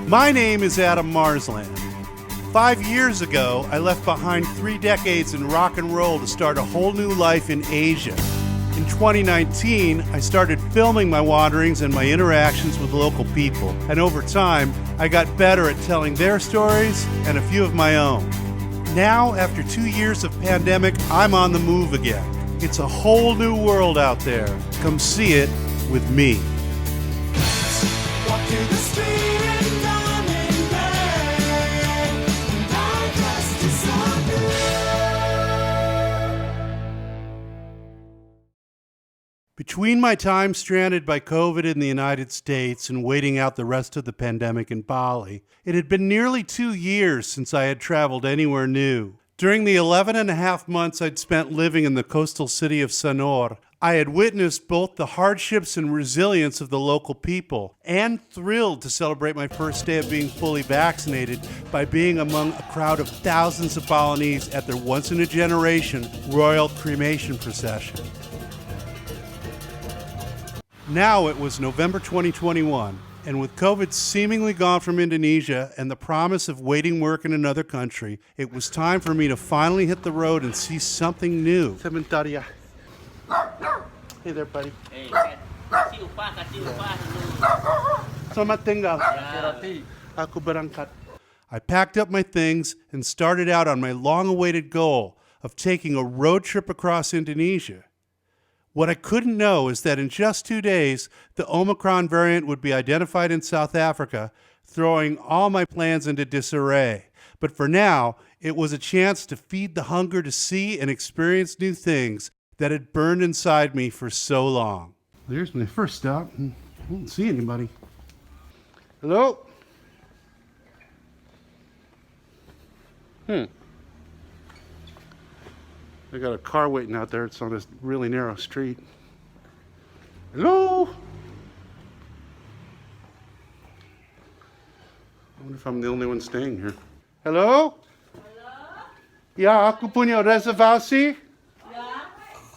My name is Adam Marsland. 5 years ago, I left behind 3 decades in rock and roll to start a whole new life in Asia. In 2019, I started filming my wanderings and my interactions with local people. And over time, I got better at telling their stories and a few of my own. Now, after 2 years of pandemic, I'm on the move again. It's a whole new world out there. Come see it with me. Walk to the street in diamond red, and I dressed to so good. Between my time stranded by COVID in the United States and waiting out the rest of the pandemic in Bali, it had been nearly 2 years since I had traveled anywhere new. During the 11 and a half months I'd spent living in the coastal city of Sanur, I had witnessed both the hardships and resilience of the local people, and thrilled to celebrate my first day of being fully vaccinated by being among a crowd of thousands of Balinese at their once-in-a-generation royal cremation procession. Now it was November 2021, and with COVID seemingly gone from Indonesia and the promise of waiting work in another country, it was time for me to finally hit the road and see something new. Sebentar. Hey there, buddy. Hey, kasih upah dulu. Selamat tinggal. Aku berangkat. I packed up my things and started out on my long-awaited goal of taking a road trip across Indonesia. What I couldn't know is that in just 2 days, the Omicron variant would be identified in South Africa, throwing all my plans into disarray. But for now, it was a chance to feed the hunger to see and experience new things that had burned inside me for so long. There's my first stop. I don't see anybody. Hello? I got a car waiting out there. It's on this really narrow street. Hello? I wonder if I'm the only one staying here. Hello? Halo? Ya, aku punya reservasi. Ya.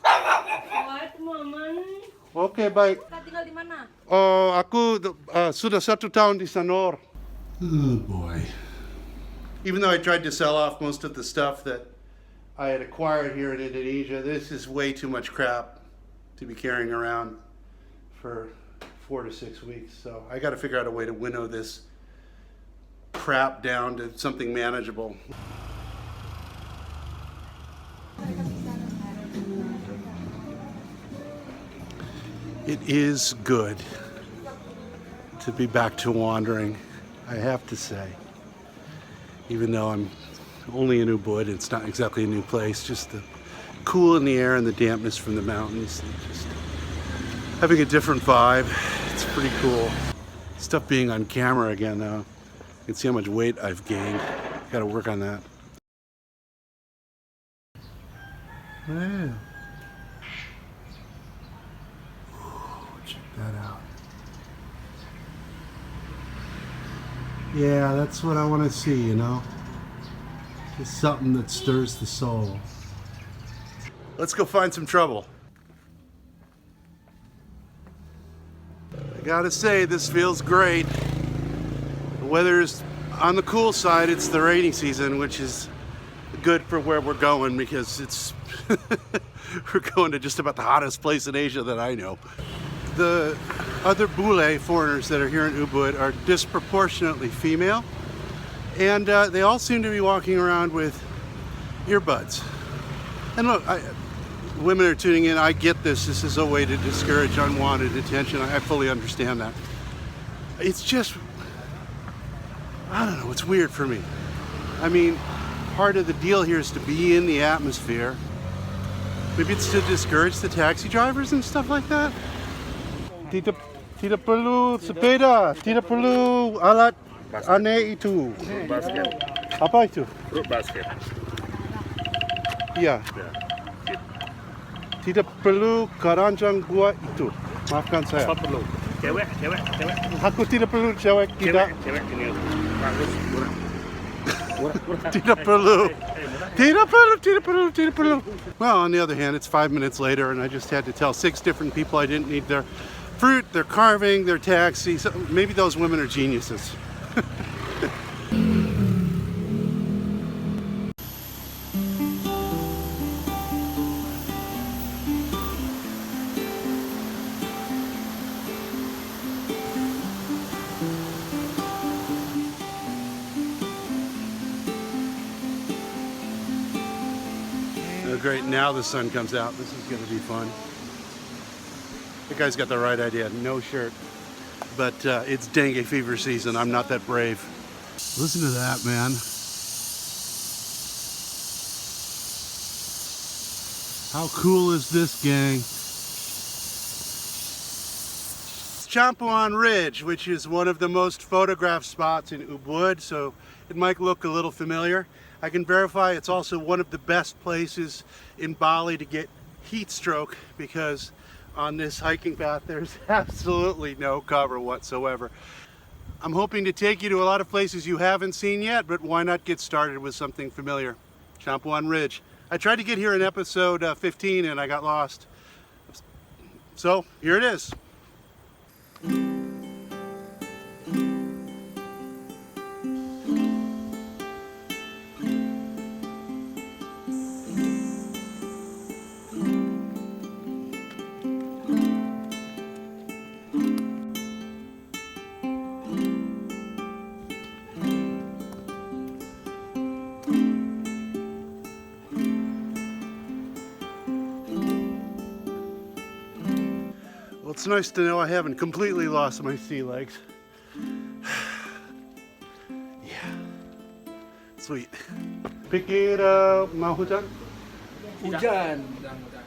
Assalamualaikum, Auman. Oke, baik. Kau tinggal di mana? Oh, aku sudah 1 tahun di Sanur. Oh boy. Even though I tried to sell off most of the stuff that I had acquired here in Indonesia, this is way too much crap to be carrying around for 4 to 6 weeks. So I got to figure out a way to winnow this crap down to something manageable. It is good to be back to wandering, I have to say. Even though I'm only in Ubud, it's not exactly a new place, just the cool in the air and the dampness from the mountains. Just having a different vibe. It's pretty cool. Stuff being on camera again though. You can see how much weight I've gained. Gotta work on that. Wow. Check that out. Yeah, that's what I want to see, you know? Just something that stirs the soul. Let's go find some trouble. I gotta say, this feels great. The weather's on the cool side. It's the rainy season, which is good for where we're going because it's we're going to just about the hottest place in Asia that I know. The other Bule foreigners that are here in Ubud are disproportionately female. And they all seem to be walking around with earbuds. And look, women are tuning in. I get this. This is a way to discourage unwanted attention. I fully understand that. It's just, I don't know, it's weird for me. I mean, part of the deal here is to be in the atmosphere. Maybe it's to discourage the taxi drivers and stuff like that. Tidak perlu sepeda, tidak perlu alat aneh itu. Basket. Apa itu? Root basket. Iya. Tidak perlu keranjang gua itu. Maafkan saya. Apa perlu? Cewek. Aku tidak perlu cewek, tidak. Cewek ini bagus, murah. Tidak perlu. Tidak perlu. Well, on the other hand, it's 5 minutes later, and I just had to tell 6 different people I didn't need their fruit, their carving, their taxi. So maybe those women are geniuses. Oh, great, now the sun comes out. This is going to be fun. The guy's got the right idea. No shirt. But it's dengue fever season. I'm not that brave. Listen to that, man. How cool is this, gang? It's Campuhan Ridge, which is one of the most photographed spots in Ubud, so it might look a little familiar. I can verify it's also one of the best places in Bali to get heat stroke, because on this hiking path there's absolutely no cover whatsoever. I'm hoping to take you to a lot of places you haven't seen yet, but why not get started with something familiar? Campuhan Ridge. I tried to get here in episode 15 and I got lost. So here it is. Well, it's nice to know I haven't completely lost my sea legs. Yeah. Sweet. Pick it up, mau hujan? Hujan.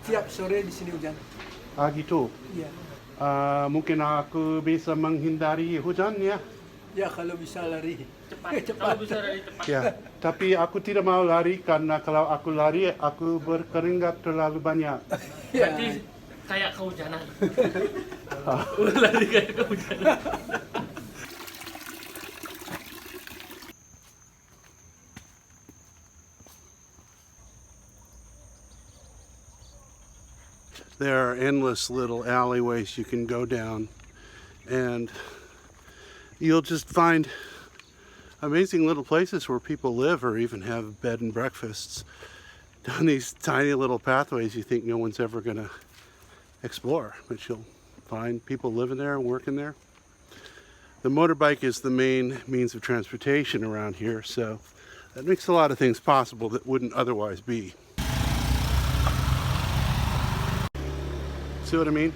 Tiap sore di sini hujan. Ah gitu. Iya. Mungkin aku bisa menghindari hujan ya. Ya kalau bisa lari. Cepat. Kalau bisa dari cepat. Ya. Tapi aku tidak mau lari karena kalau aku lari aku berkeringat terlalu banyak. Berarti kayak kehujanan. Lari kayak kehujanan. There are endless little alleyways you can go down, and you'll just find amazing little places where people live or even have bed and breakfasts down these tiny little pathways you think no one's ever going to explore, but you'll find people living there and working there. The motorbike is the main means of transportation around here, so that makes a lot of things possible that wouldn't otherwise be. See what I mean?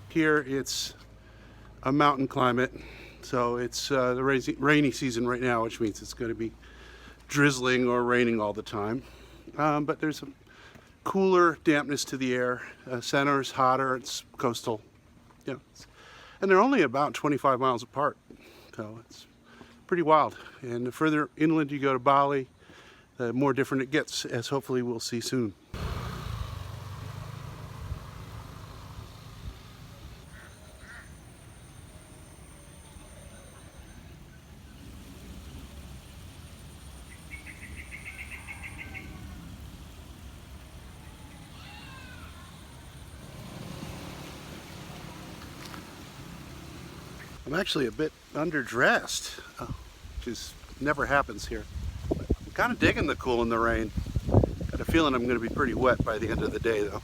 Here it's a mountain climate, so it's the rainy season right now, which means it's going to be drizzling or raining all the time. But there's a cooler dampness to the air. Center's hotter, it's coastal. Yeah, and they're only about 25 miles apart, so it's pretty wild. And the further inland you go to Bali, the more different it gets, as hopefully we'll see soon. I'm actually a bit underdressed, which never happens here. But I'm kind of digging the cool in the rain. Got a feeling I'm going to be pretty wet by the end of the day, though.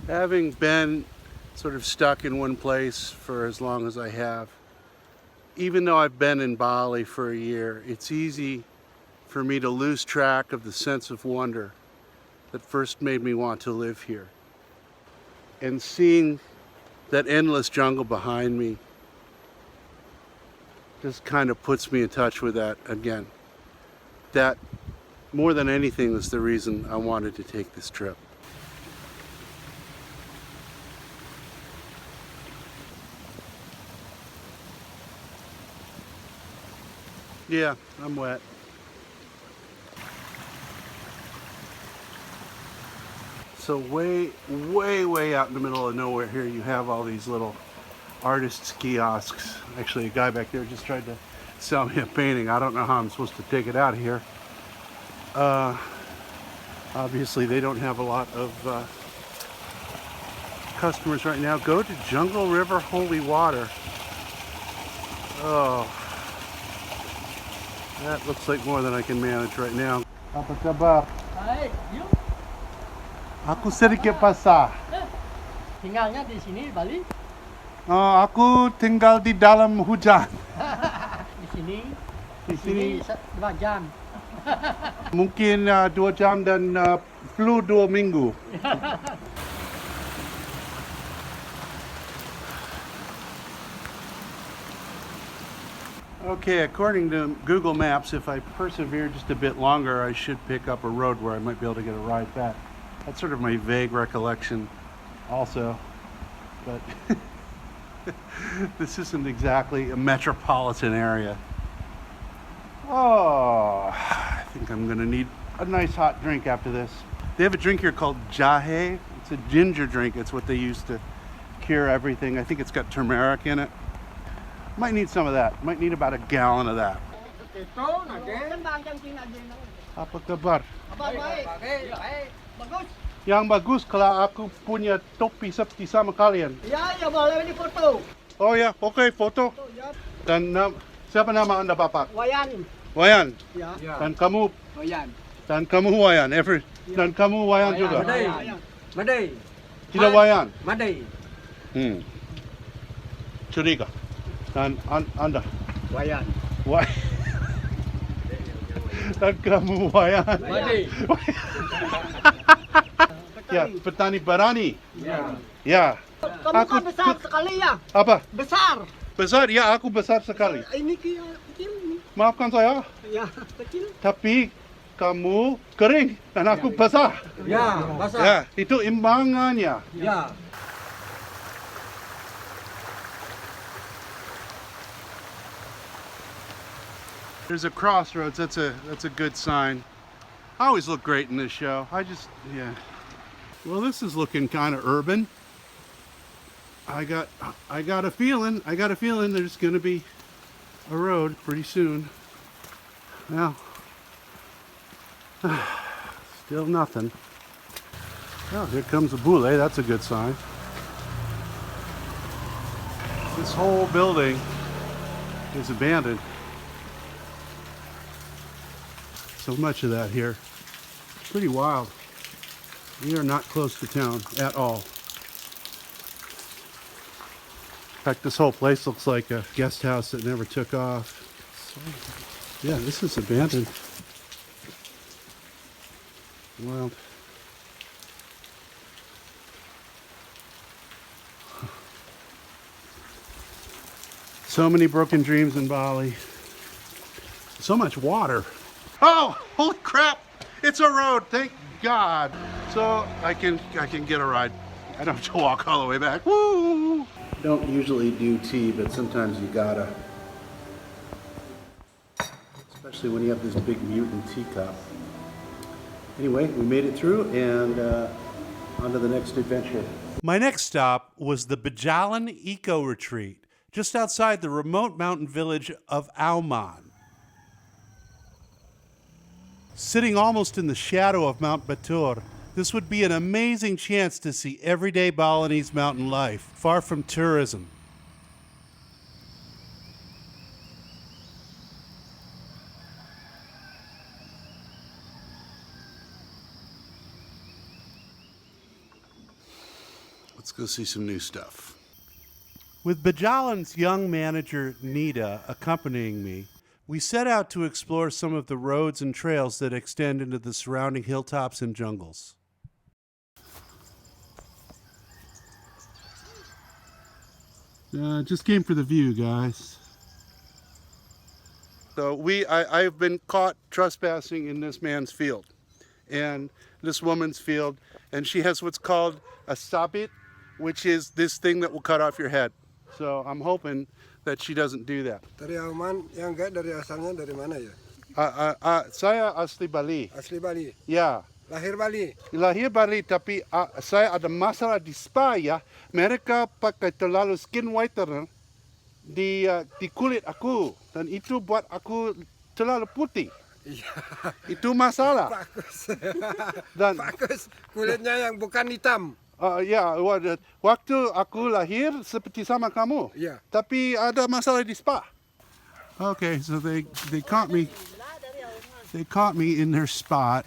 Having been sort of stuck in one place for as long as I have, even though I've been in Bali for a year, it's easy for me to lose track of the sense of wonder that first made me want to live here. And seeing that endless jungle behind me just kind of puts me in touch with that again. That, more than anything, is the reason I wanted to take this trip. Yeah, I'm wet. So way out in the middle of nowhere here, you have all these little artists' kiosks. Actually, a guy back there just tried to sell me a painting. I don't know how I'm supposed to take it out of here. Obviously, they don't have a lot of customers right now. Go to Jungle River Holy Water. Oh, that looks like more than I can manage right now. Apa kabar? Baik, yuk. Aku sedikit basah. Tinggalnya di sini, Bali. Aku tinggal di dalam hujan. Di sini. Di sini 2 jam. mungkin 2 jam dan flu 2 minggu. Okay, according to Google Maps, if I persevere just a bit longer, I should pick up a road where I might be able to get a ride back. That's sort of my vague recollection also, but this isn't exactly a metropolitan area. Oh, I think I'm gonna need a nice hot drink after this. They have a drink here called jahe. It's a ginger drink. It's what they use to cure everything. I think it's got turmeric in it. Might need some of that. Might need about a gallon of that. Apa kabar? Baik. Bagus. Yang bagus kalau aku punya topi seperti sama kalian. Ya, boleh ini foto. Oh ya, oke, foto. Ya, Dan siapa nama Anda Bapak? Wayan. Wayan. Ya. Dan kamu Wayan. Wayan. Dan kamu Wayan juga. Madai. Tidak Wayan. Madai. Curiga. Dan Anda Wayan. Wayan. Dan kamu Wayan. Madai. Ya, petani barani. Ya. Ya. Kamu kan besar sekali ya? Apa? Besar. Besar? Ya, aku besar sekali. Ini kecil nih. Maafkan saya, Ya, kecil. tapi kamu kering dan aku basah. Ya, basar. Ya, itu imbangannya. Ya. There's a crossroads. That's a good sign. I always look great in this show. Yeah. Well, this is looking kind of urban. I got a feeling there's going to be a road pretty soon. Well, still nothing. Oh, here comes a bule. That's a good sign. This whole building is abandoned. So much of that here. Pretty wild. We are not close to town at all. In fact, this whole place looks like a guest house that never took off. Yeah, this is abandoned. Wild. So many broken dreams in Bali. So much water. Oh, holy crap! It's a road, thank God. So I can get a ride. I don't have to walk all the way back. Woo! Don't usually do tea, but sometimes you gotta. Especially when you have this big mutant teacup. Anyway, we made it through and on to the next adventure. My next stop was the Bejalin Eco Retreat, just outside the remote mountain village of Auman. Sitting almost in the shadow of Mount Batur, this would be an amazing chance to see everyday Balinese mountain life, far from tourism. Let's go see some new stuff. With Bejalin's young manager, Nida, accompanying me, we set out to explore some of the roads and trails that extend into the surrounding hilltops and jungles. Just came for the view, guys. So I've been caught trespassing in this man's field and this woman's field, and she has what's called a sabit, which is this thing that will cut off your head. So I'm hoping that she doesn't do that. Dari Auman, yang enggak dari asalnya dari mana ya? Saya asli Bali. Asli Bali. Yeah. Lahir Bali. Lahir Bali, tapi saya ada masalah di spa ya. Mereka pakai terlalu skin whitener di kulit aku dan itu buat aku terlalu putih. Iya. Itu masalah. Bagus. Dan Bagus. Kulitnya yang bukan hitam. ya, waktu aku lahir seperti sama kamu. Iya. Tapi ada masalah di spa. Okay, so they caught me. They caught me in their spot,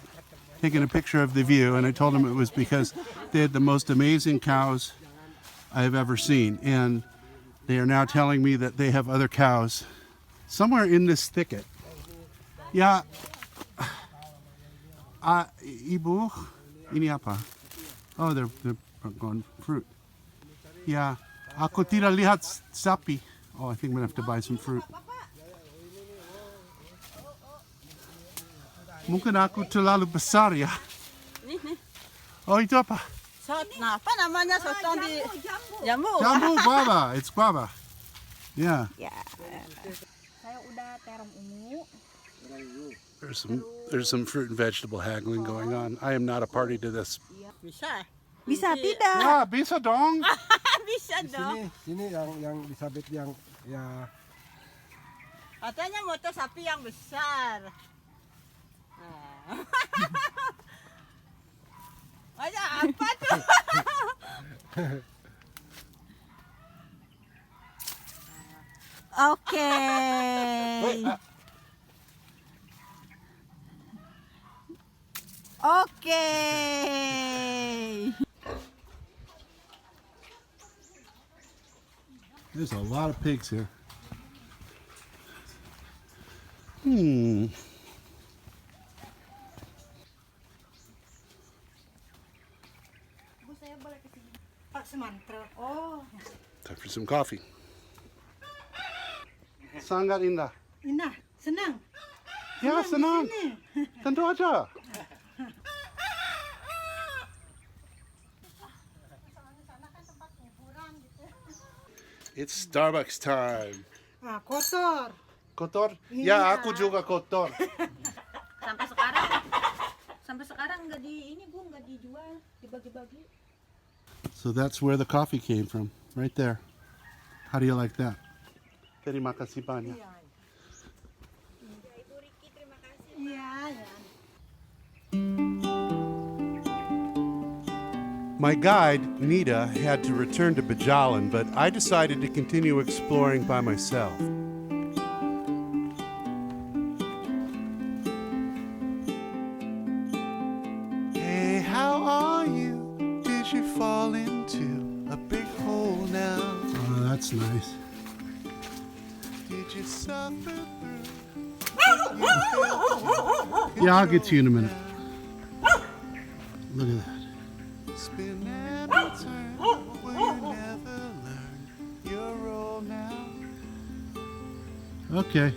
taking a picture of the view, and I told them it was because they had the most amazing cows I've ever seen, and they are now telling me that they have other cows somewhere in this thicket. Ya, Ibu, ini apa? Oh, they're going fruit. Ya, aku tidak lihat sapi. Oh, I think I'm gonna have to buy some fruit. Mungkin aku terlalu besar ya. Oh, itu apa? Nah, apa namanya soto di jambu? Jambu, guava. It's guava. Yeah. Ya. Saya udah terong ungu. There's some fruit and vegetable haggling going on. I am not a party to this. Bisa. Bisa tidak? Ah, bisa dong. Bisa dong. Sini yang disabit yang ya. Katanya motor sapi yang besar. Aja apa tuh? Oke. Oke. There's a lot of pigs here. Pak Sumantra. Oh. Time for some coffee. Sangat indah. Indah, senang. Ya, senang. Tentu aja. It's Starbucks time. Ah, kotor. Kotor? Ya, aku juga kotor. Sampai sekarang nggak nggak dijual, dibagi-bagi. So that's where the coffee came from, right there. How do you like that? Terima kasih banyak. Iya, ya. My guide, Nita, had to return to Bejalin, but I decided to continue exploring by myself. Hey, how are you? Did you fall into a big hole now? Oh, that's nice. Did you suffer through? Yeah, I'll get to you in a minute. Look at that. Spin and return. Will you never learn your role now? Okay.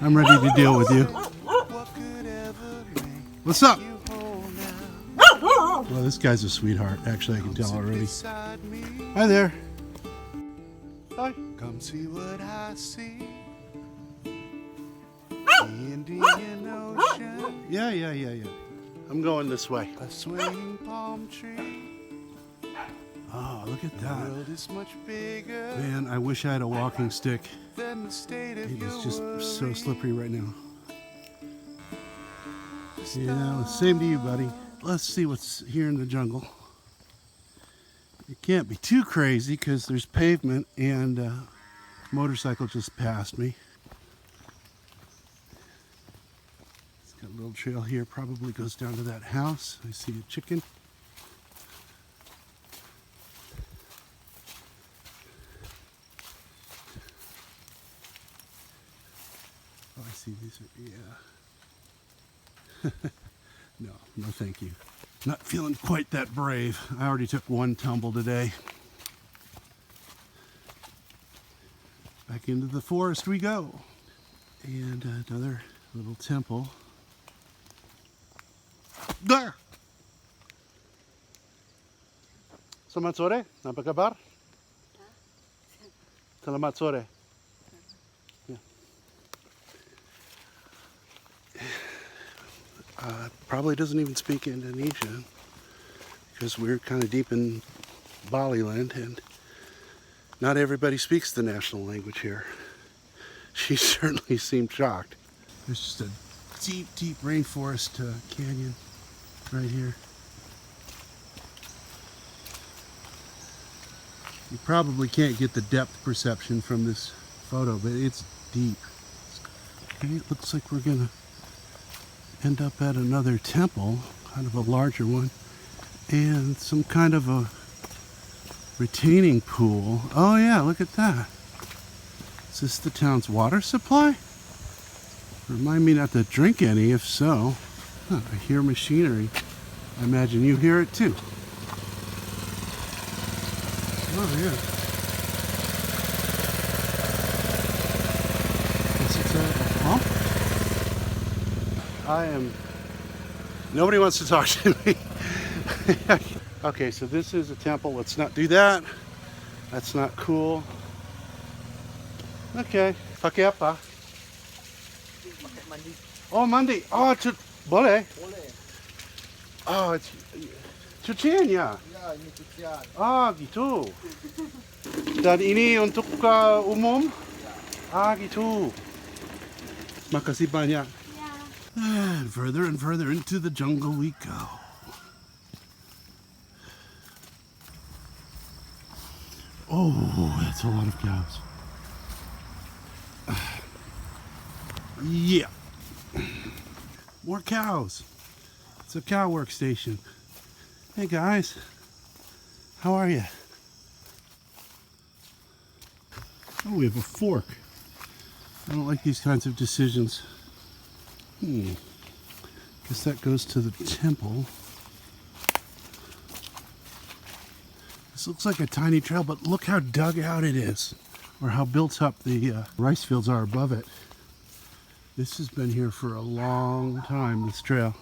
I'm ready to deal with you. What could ever make What's up? you whole now? Well, this guy's a sweetheart. Actually, I can tell already. Beside me, Hi there. Hi. come see what I see. The Indian Ocean, Yeah. I'm going this way. a swaying palm tree. Oh, look at The that. world is much bigger Man, I wish I had a walking stick. than the state of It your is just so worry. slippery right now. Yeah, same to you, buddy. Let's see what's here in the jungle. It can't be too crazy because there's pavement and a motorcycle just passed me. It's got a little trail here, probably goes down to that house. I see a chicken. Oh, I see these are, yeah. No, thank you. Not feeling quite that brave. I already took one tumble today. Back into the forest we go. And another little temple. There! Selamat sore, apa kabar? Selamat sore. Probably doesn't even speak Indonesian because we're kind of deep in Bali land and not everybody speaks the national language here. She certainly seemed shocked. There's just a deep, deep rainforest canyon right here. You probably can't get the depth perception from this photo, but it's deep. Okay, it looks like we're gonna end up at another temple, kind of a larger one, and some kind of a retaining pool. Oh yeah, look at that. Is this the town's water supply? Remind me not to drink any, if so. Huh, I hear machinery. I imagine you hear it too. Oh yeah. Guess it's a pump? Nobody wants to talk to me. Okay, so this is a temple. Let's not do that. That's not cool. Okay. Pakai apa? Oh, mandi. Oh, boleh? Oh, cucian ya? Ya, ini cucian. Ah, gitu. Dan ini untuk umum? Ah, gitu. Makasih banyak. And further into the jungle we go. Oh, that's a lot of cows. Yeah. More cows. It's a cow workstation. Hey guys, how are you? Oh, we have a fork. I don't like these kinds of decisions. Guess that goes to the temple. This looks like a tiny trail, but look how dug out it is, or how built up the rice fields are above it. This has been here for a long time, this trail.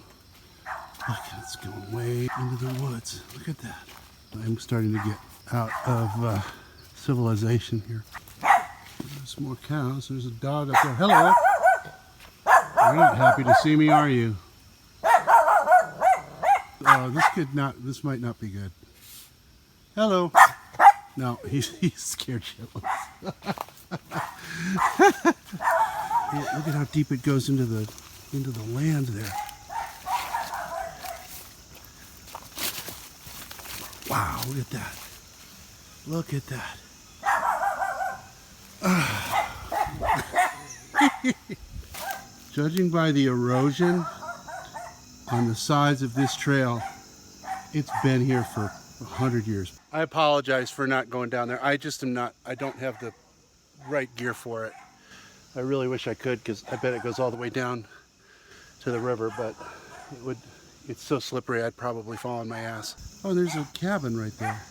Look, it's going way into the woods. Look at that. I'm starting to get out of civilization here. There's more cows. There's a dog up there. Hello. You're not happy to see me, are you? Oh, this might not be good. Hello. No, he's scared shitless. Yeah, look at how deep it goes into the land there. Wow, look at that. Look at that. Judging by the erosion on the sides of this trail, it's been here for 100 years. I apologize for not going down there. I just am not, I don't have the right gear for it. I really wish I could, because I bet it goes all the way down to the river, but it's so slippery I'd probably fall on my ass. Oh, there's a cabin right there.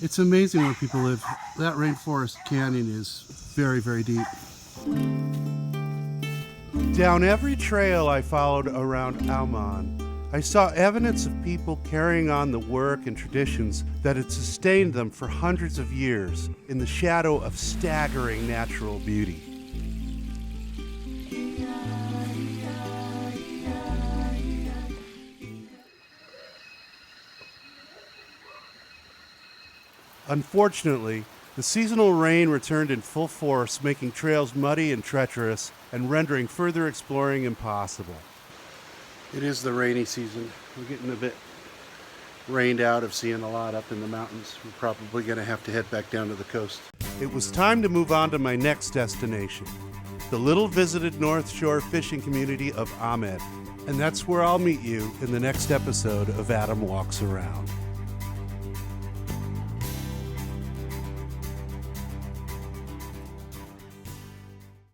It's amazing where people live. That rainforest canyon is very, very deep. Down every trail I followed around Auman, I saw evidence of people carrying on the work and traditions that had sustained them for hundreds of years in the shadow of staggering natural beauty. Unfortunately, the seasonal rain returned in full force, making trails muddy and treacherous and rendering further exploring impossible. It is the rainy season. We're getting a bit rained out of seeing a lot up in the mountains. We're probably going to have to head back down to the coast. It was time to move on to my next destination, the little visited North Shore fishing community of Auman. And that's where I'll meet you in the next episode of Adam Walks Around.